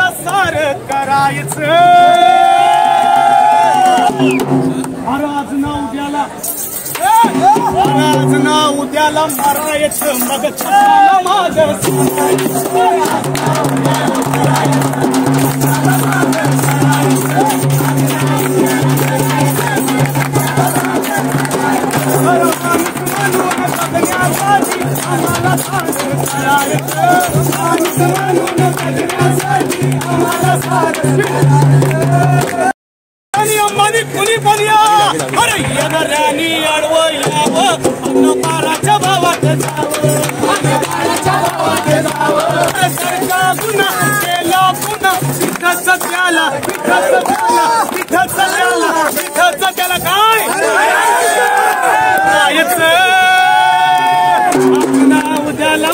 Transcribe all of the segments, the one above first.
आम्हाला सार करायचं, आज ना उद्याला, आज ना उद्याला मारायचं, मग छाला माझं कुणी पण या, अरे येणाऱ्यानी अडवं यावं, अन्नपाराच्या भावात जावं, सरका गुन्हा केला पुन्हा, पिठाच त्याला, पिठाच त्याला, पिठाच त्याला, पिठाच त्याला काय जायचं, आपला उद्याला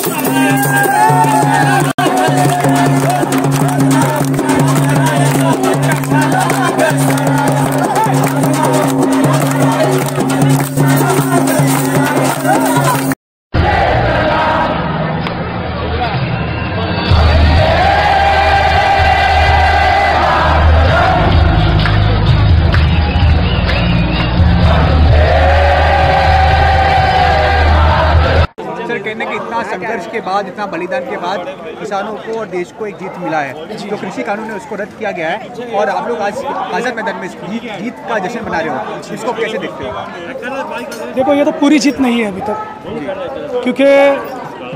कहने कि इतना संघर्ष के बाद, इतना बलिदान के बाद किसानों को और देश को एक जीत मिला है। जो कृषि कानून है उसको रद्द किया गया है और आप लोग आज आज़ाद मैदान में जीत का जश्न मना रहे हो, इसको कैसे देखते हो? देखो, ये तो पूरी जीत नहीं है अभी तक, क्योंकि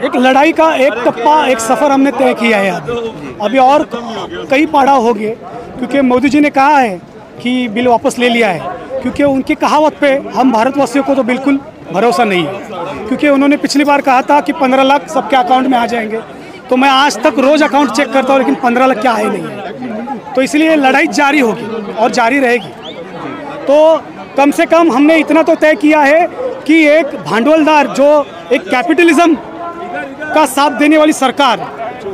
एक लड़ाई का एक टप्पा, एक सफ़र हमने तय किया है। अभी और कई पड़ाव हो गए, क्योंकि मोदी जी ने कहा है कि बिल वापस ले लिया है, क्योंकि उनकी कहावत पे हम भारतवासियों को तो बिल्कुल भरोसा नहीं है, क्योंकि उन्होंने पिछली बार कहा था कि 15 लाख सबके अकाउंट में आ जाएंगे। तो मैं आज तक रोज़ अकाउंट चेक करता हूँ, लेकिन 15 लाख क्या आए नहीं है। तो इसलिए लड़ाई जारी होगी और जारी रहेगी। तो कम से कम हमने इतना तो तय किया है कि एक भांडवलदार, जो एक कैपिटलिज्म का साथ देने वाली सरकार,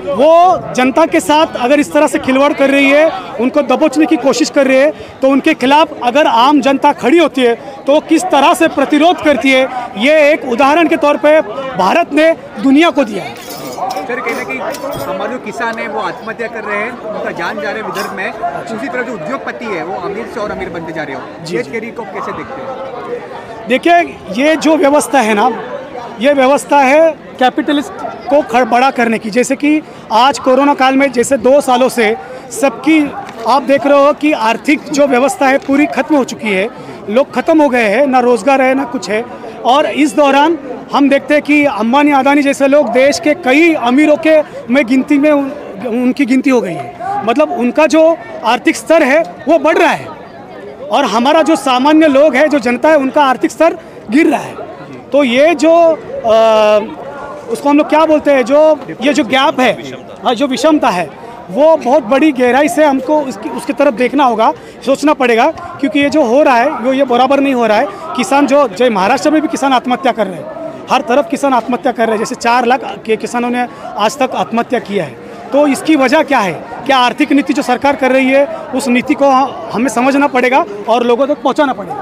वो जनता के साथ अगर इस तरह से खिलवाड़ कर रही है, उनको दबोचने की कोशिश कर रही है, तो उनके खिलाफ अगर आम जनता खड़ी होती है तो किस तरह से प्रतिरोध करती है, ये एक उदाहरण के तौर पे भारत ने दुनिया को दिया है। सर, कहना कि हमारे जो किसान हैं वो आत्महत्या कर रहे हैं, उनका जान जा रहा है विदर्भ में, दूसरी तरफ जो उद्योगपति है वो अमीर से और अमीर बनते जा रहे हो, ये कैरी को कैसे देखते हैं? देखिए, ये जो व्यवस्था है ना, ये व्यवस्था है कैपिटलिस्ट को बड़ा करने की। जैसे कि आज कोरोना काल में, जैसे 2 सालों से सबकी आप देख रहे हो कि आर्थिक जो व्यवस्था है पूरी खत्म हो चुकी है, लोग खत्म हो गए हैं, ना रोज़गार है ना कुछ है। और इस दौरान हम देखते हैं कि अंबानी, अदानी जैसे लोग देश के कई अमीरों के में गिनती में उनकी गिनती हो गई है। मतलब उनका जो आर्थिक स्तर है वो बढ़ रहा है, और हमारा जो सामान्य लोग है, जो जनता है, उनका आर्थिक स्तर गिर रहा है। तो ये जो उसको हम लोग क्या बोलते हैं, जो ये जो गैप है, जो विषमता है, वो बहुत बड़ी गहराई से हमको उसकी तरफ देखना होगा, सोचना पड़ेगा, क्योंकि ये जो हो रहा है वो ये बराबर नहीं हो रहा है। किसान जो महाराष्ट्र में भी किसान आत्महत्या कर रहे हैं, हर तरफ किसान आत्महत्या कर रहे हैं। जैसे 4 लाख के किसानों ने आज तक आत्महत्या किया है। तो इसकी वजह क्या है? क्या आर्थिक नीति जो सरकार कर रही है, उस नीति को हमें समझना पड़ेगा और लोगों तक पहुँचाना पड़ेगा।